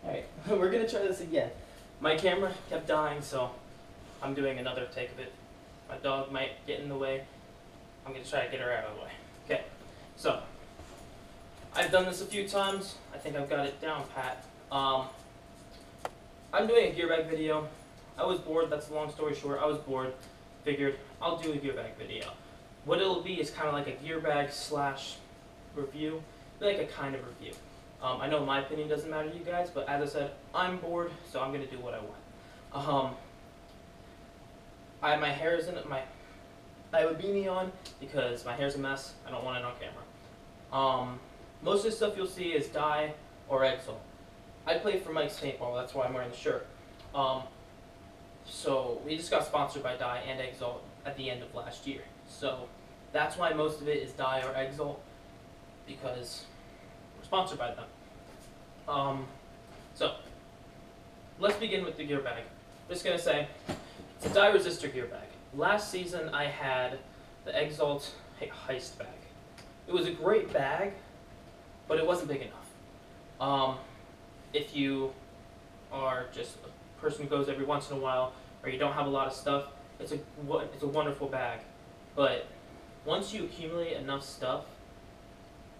Alright, we're gonna try this again. My camera kept dying, so I'm doing another take of it. My dog might get in the way. I'm gonna try to get her out of the way. Okay, so I've done this a few times. I think I've got it down pat. I'm doing a gear bag video. I was bored, that's a long story short. I was bored, figured I'll do a gear bag video. What it'll be is kind of like a gear bag slash review, like a kind of review. I know my opinion doesn't matter to you guys, but as I said, I'm bored, so I'm gonna do what I want. My hair isn't I have a beanie on because my hair's a mess. I don't want it on camera. Most of the stuff you'll see is dye or Exalt. I play for Mike's Paintball, that's why I'm wearing the shirt. So we just got sponsored by Dye and Exalt at the end of last year. So that's why most of it is Dye or Exalt, because we're sponsored by them. So let's begin with the gear bag. I'm just gonna say it's a dye resistor gear bag. Last season I had the Exalt Heist bag. It was a great bag, but it wasn't big enough. If you are just a person who goes every once in a while, or you don't have a lot of stuff, it's a wonderful bag. But once you accumulate enough stuff,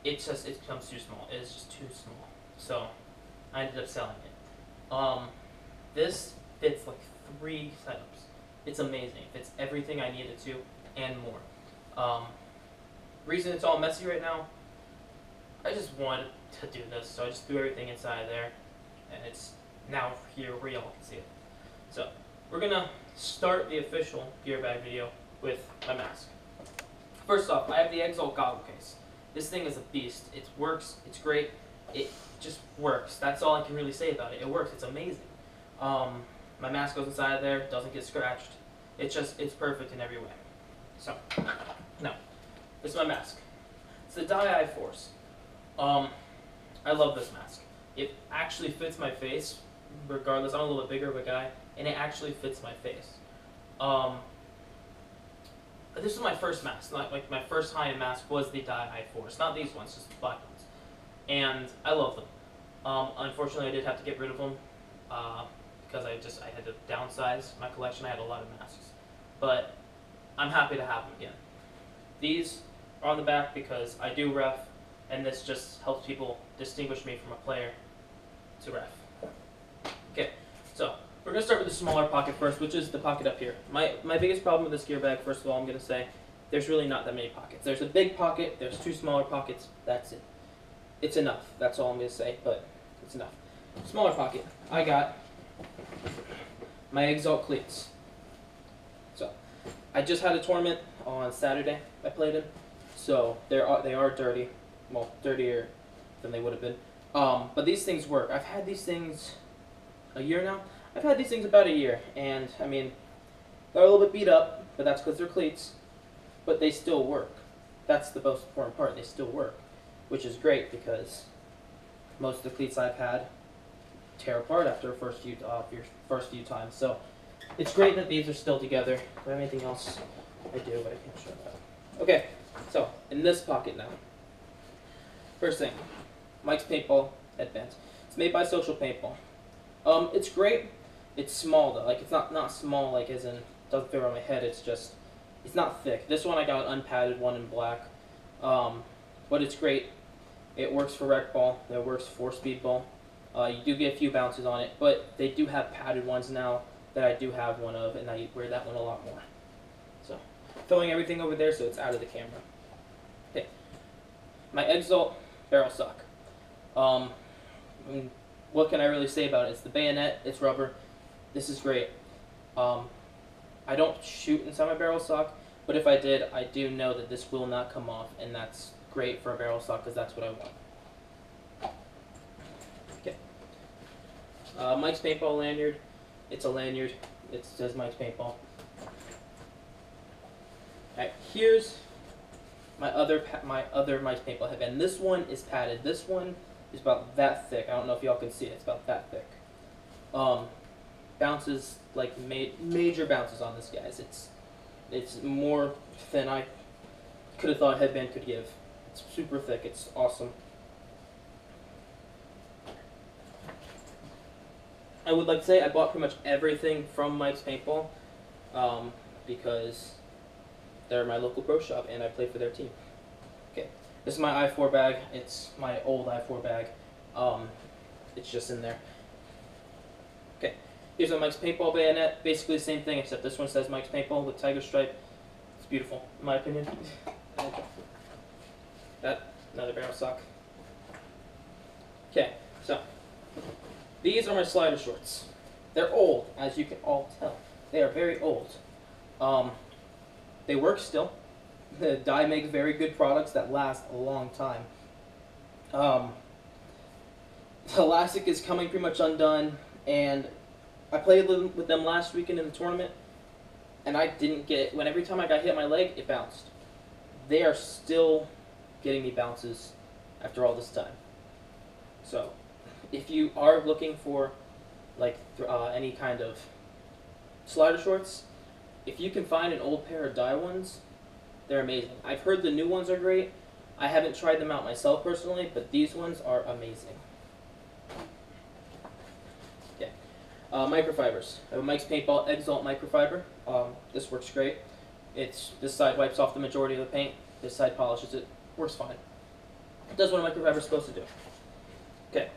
it becomes too small. It is just too small. So I ended up selling it. This fits like 3 setups. It's amazing. It fits everything I needed to and more. Reason it's all messy right now, I just wanted to do this, so I just threw everything inside there, and it's now here where y'all can see it. So we're gonna start the official gear bag video with my mask. First off, I have the Exalt goggle case. This thing is a beast. It works. It's great. It just works. That's all I can really say about it. It works. It's amazing. My mask goes inside there. Doesn't get scratched. It's perfect in every way. So now, this is my mask. It's the Dye Eye Force. I love this mask. It actually fits my face, regardless. I'm a little bit bigger of a guy, and it actually fits my face. This was my first mask. Like my first high-end mask was the Dye Eye Force, not these ones, just the black ones. And I love them. Unfortunately, I did have to get rid of them because I had to downsize my collection. I had a lot of masks, but I'm happy to have them again. These are on the back because I do ref, and this just helps people distinguish me from a player to ref. Okay, so we're going to start with the smaller pocket first, which is the pocket up here. My biggest problem with this gear bag, first of all, I'm going to say, there's really not that many pockets. There's a big pocket, there's 2 smaller pockets, that's it. It's enough, that's all I'm going to say, but it's enough. Smaller pocket, I got my Exalt cleats. So, I just had a tournament on Saturday I played in, so they are dirty. Well, dirtier than they would have been. But these things work. I've had these things a year now. I've had these things about a year, and I mean, they're a little bit beat up, but that's because they're cleats, but they still work. That's the most important part. They still work, which is great because most of the cleats I've had tear apart after your first few times. So it's great that these are still together. Do I have anything else? I do, but I can't show that. Okay, so in this pocket now. First thing, Mike's Paintball headband. It's made by Social Paintball. It's great. It's small though. Like it's not small like as in doesn't fit around my head. It's not thick. This one I got an unpadded one in black. But it's great. It works for rec ball. It works for speedball. You do get a few bounces on it, but they do have padded ones now that I do have one of, and I wear that one a lot more. So, throwing everything over there so it's out of the camera. Okay, my Exalt barrel sock. What can I really say about it? It's the bayonet, it's rubber. This is great. I don't shoot inside my barrel sock, but if I did, I do know that this will not come off, and that's great for a barrel sock because that's what I want. Okay. Mike's Paintball lanyard. It's a lanyard. It says Mike's Paintball. Alright, here's my other Mike's Paintball headband. This one is padded. This one is about that thick. I don't know if y'all can see it. It's about that thick. Bounces, like major bounces on this, guys. It's more than I could have thought a headband could give. It's super thick. It's awesome. I would like to say I bought pretty much everything from Mike's Paintball because they're my local pro shop and I play for their team. Okay, this is my I4 bag. It's my old I4 bag. It's just in there. Okay, here's a Mike's Paintball bayonet. Basically the same thing, except this one says Mike's Paintball with tiger stripe. It's beautiful, in my opinion. That, another barrel sock. Okay, so these are my slider shorts. They're old, as you can all tell. They are very old. They work still. The dye makes very good products that last a long time. The elastic is coming pretty much undone, and I played with them last weekend in the tournament, and I didn't get, when every time I got hit my leg, it bounced. They are still getting me bounces after all this time. So, if you are looking for like any kind of slider shorts, if you can find an old pair of dye ones, they're amazing. I've heard the new ones are great. I haven't tried them out myself personally, but these ones are amazing. Okay, microfibers. I have a Mike's Paintball Exalt microfiber. This works great. This side wipes off the majority of the paint. This side polishes it. Works fine. It does what a microfiber is supposed to do. Okay,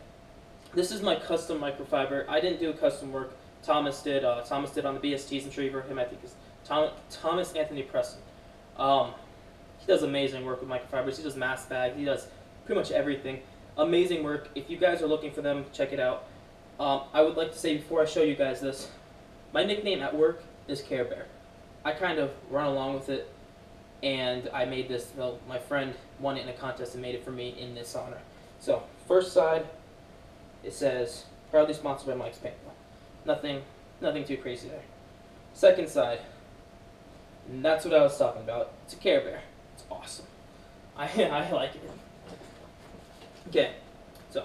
this is my custom microfiber. I didn't do custom work. Thomas did. Thomas did on the BSTs. I'm sure you've heard him. I think is Thomas Anthony Preston. He does amazing work with microfibers. He does mask bags. He does pretty much everything. Amazing work. If you guys are looking for them, check it out. I would like to say before I show you guys this, my nickname at work is Care Bear. I kind of run along with it, and I made this. Well, my friend won it in a contest and made it for me in this honor. So first side, it says proudly sponsored by Mike's Paintball. Nothing too crazy there. Second side, and that's what I was talking about. It's a Care Bear. It's awesome. I like it. Okay, so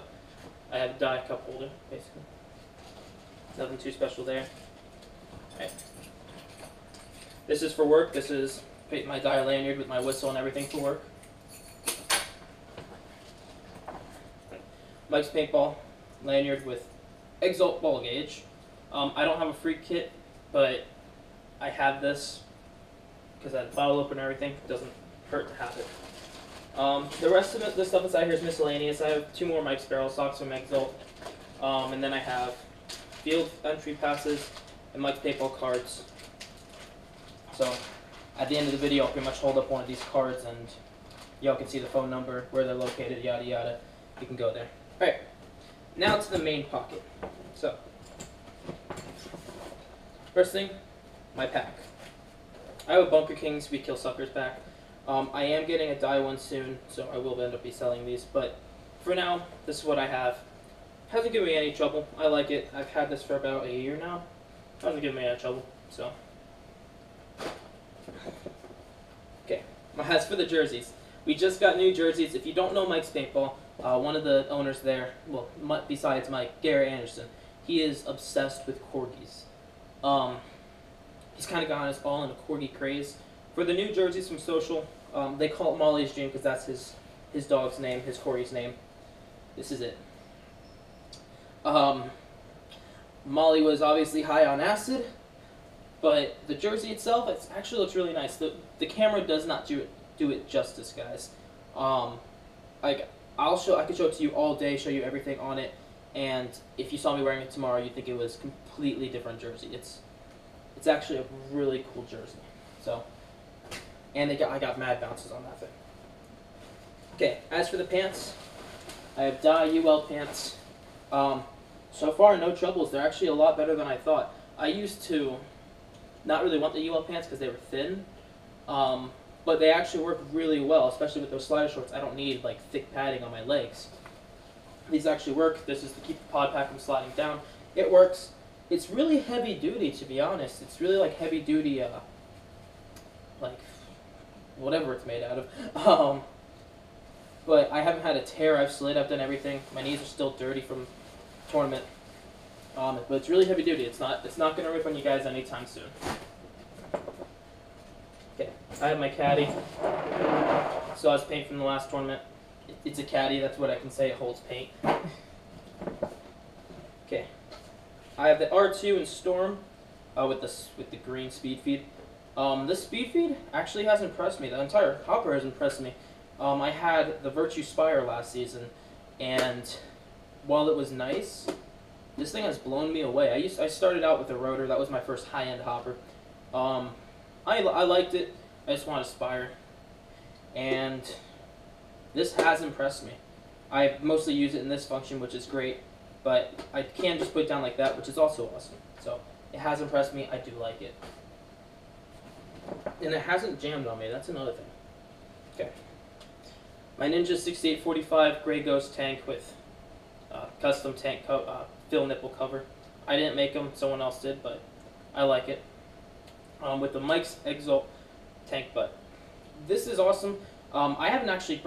I have a die cup holder, basically. Nothing too special there. Okay. This is for work. This is my die lanyard with my whistle and everything for work. Mike's Paintball lanyard with Exalt ball gauge. I don't have a free kit, but I have this because I had the bottle opener and everything. It doesn't hurt to have it. The rest of it, the stuff inside here is miscellaneous. I have 2 more Mike's barrel socks from Exalt, and then I have field entry passes and Mike's Paintball cards. So at the end of the video, I'll pretty much hold up one of these cards and y'all can see the phone number, where they're located, yada yada. You can go there. Alright, now to the main pocket. So, first thing, my pack. I have a Bunker Kings We Kill Suckers pack. I am getting a dye one soon, so I will end up selling these, but for now, this is what I have. Hasn't given me any trouble. I like it. I've had this for about a year now. Hasn't given me any trouble, so. Okay, as for the jerseys, we just got new jerseys. If you don't know Mike's Paintball, one of the owners there, well, besides Mike, Gary Anderson, he is obsessed with corgis. He's kind of gotten us all in a corgi craze. For the new jerseys from Social, they call it Molly's Dream because that's his dog's name, his corgi's name. This is it. Molly was obviously high on acid, but the jersey itself, it actually looks really nice. The camera does not do it justice, guys. I could show it to you all day, show you everything on it, and if you saw me wearing it tomorrow, you'd think it was a completely different jersey. It's actually a really cool jersey. So, and I got mad bounces on that thing. Okay, as for the pants, I have dye UL pants. So far, no troubles. They're actually a lot better than I thought. I used to not really want the UL pants because they were thin, but they actually work really well, especially with those slider shorts. I don't need like thick padding on my legs. These actually work. This is to keep the pod pack from sliding down. It works. It's really heavy duty, to be honest. It's really like heavy duty, like whatever it's made out of. But I haven't had a tear. I've slid. I've done everything. My knees are still dirty from tournament. But it's really heavy duty. It's not going to rip on you guys anytime soon. Okay, I have my caddy. So I was paint from the last tournament. It's a caddy. That's what I can say. It holds paint. Okay. I have the R2 in Storm with the green speed feed. This speed feed actually has impressed me. The entire hopper has impressed me. I had the Virtue Spire last season, and while it was nice, this thing has blown me away. I started out with a rotor. That was my first high-end hopper. I liked it. I just wanted a Spire, and this has impressed me. I mostly use it in this function, which is great, but I can just put it down like that, which is also awesome. So it has impressed me. I do like it. And it hasn't jammed on me. That's another thing. Okay. My Ninja 6845 Grey Ghost tank with custom tank fill nipple cover. I didn't make them. Someone else did, but I like it. With the Mike's Exalt tank butt. This is awesome. I haven't actually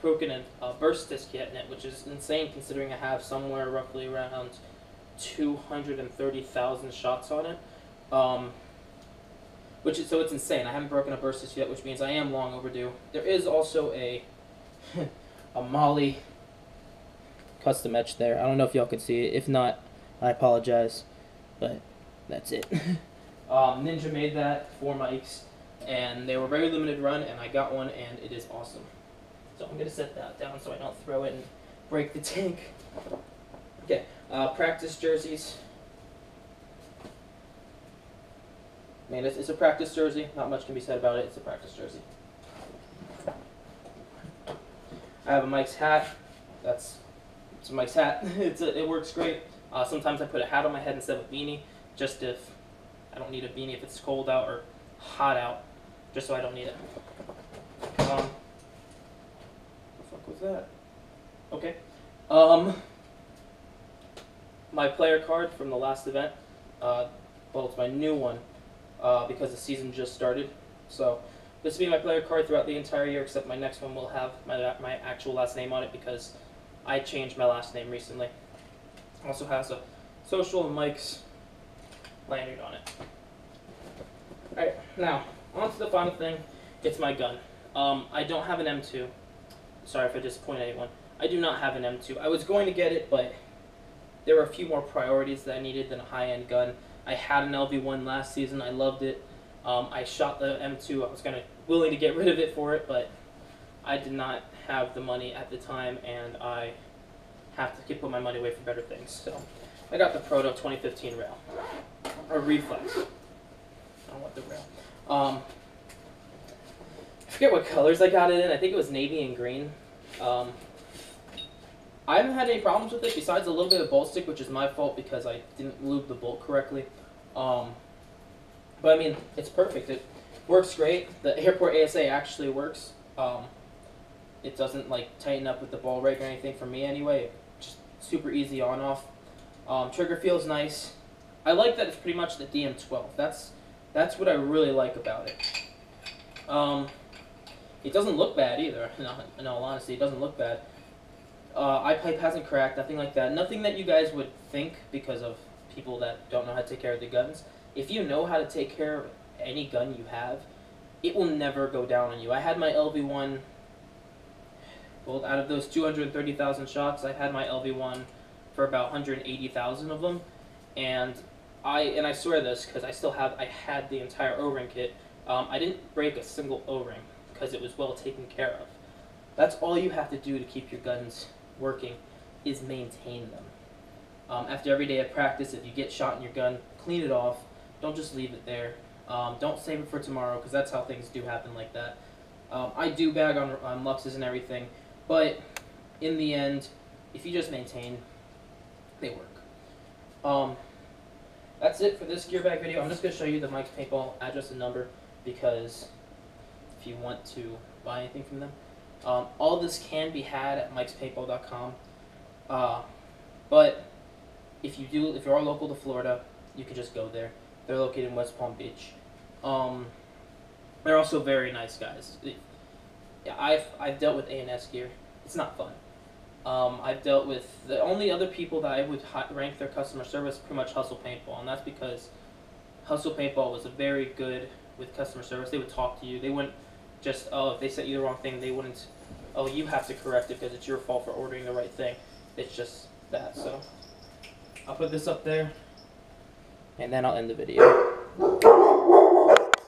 broken a burst disc yet in it, which is insane considering I have somewhere roughly around 230,000 shots on it. So it's insane. I haven't broken a burst disc yet, which means I am long overdue. There is also a Molly custom etch there. I don't know if y'all can see it. If not, I apologize, but that's it. Ninja made that for mics, and they were very limited run, and I got one, and it is awesome. So I'm going to set that down so I don't throw it and break the tank. Okay, practice jerseys. I mean, it's a practice jersey. Not much can be said about it. It's a practice jersey. I have a Mike's hat. It's a Mike's hat. It works great. Sometimes I put a hat on my head instead of a beanie, just if I don't need a beanie if it's cold out or hot out, just so I don't need it. What the fuck was that? Okay. My player card from the last event. Well, it's my new one because the season just started. So this will be my player card throughout the entire year, except my next one will have my actual last name on it because I changed my last name recently. Also has a Social and Mike's lanyard on it. Alright, now, on to the final thing. It's my gun. I don't have an M2. Sorry if I disappoint anyone. I do not have an M2. I was going to get it, but there were a few more priorities that I needed than a high-end gun. I had an LV1 last season. I loved it. I shot the M2. I was willing to get rid of it for it, but I did not have the money at the time, and I have to keep putting my money away for better things. So I got the Proto 2015 rail, or Reflex. I don't want the rail. I forget what colors I got it in. I think it was navy and green. I haven't had any problems with it besides a little bit of bolt stick, which is my fault because I didn't lube the bolt correctly. But I mean, it's perfect. It works great. The airport ASA actually works. It doesn't like tighten up with the ball rig or anything for me anyway. Just super easy on off. Trigger feels nice. I like that it's pretty much the DM12. That's what I really like about it. It doesn't look bad either. In all honesty, it doesn't look bad. Eye pipe hasn't cracked, nothing like that. Nothing that you guys would think because of people that don't know how to take care of the guns. If you know how to take care of any gun you have, it will never go down on you. I had my LV1, well, out of those 230,000 shots, I had my LV1 for about 180,000 of them, and I swear this because I had the entire O-ring kit. I didn't break a single O-ring because it was well taken care of. That's all you have to do to keep your guns working is maintain them. After every day of practice, if you get shot in your gun, clean it off. Don't just leave it there. Don't save it for tomorrow because that's how things do happen like that. I do bag on Luxes and everything, but in the end, if you just maintain, they work. That's it for this gear bag video. I'm just going to show you the Mike's Paintball address and number because if you want to buy anything from them. All this can be had at mikespaintball.com, but if you are local to Florida, you can just go there. They're located in West Palm Beach. They're also very nice guys. Yeah, I've dealt with A&S gear. It's not fun. I've dealt with the only other people that I would rank their customer service pretty much Hustle Paintball, and that's because Hustle Paintball was very good with customer service. They would talk to you. They wouldn't just, if they sent you the wrong thing, they wouldn't, you have to correct it because it's your fault for ordering the right thing. It's just that. So I'll put this up there. And then I'll end the video.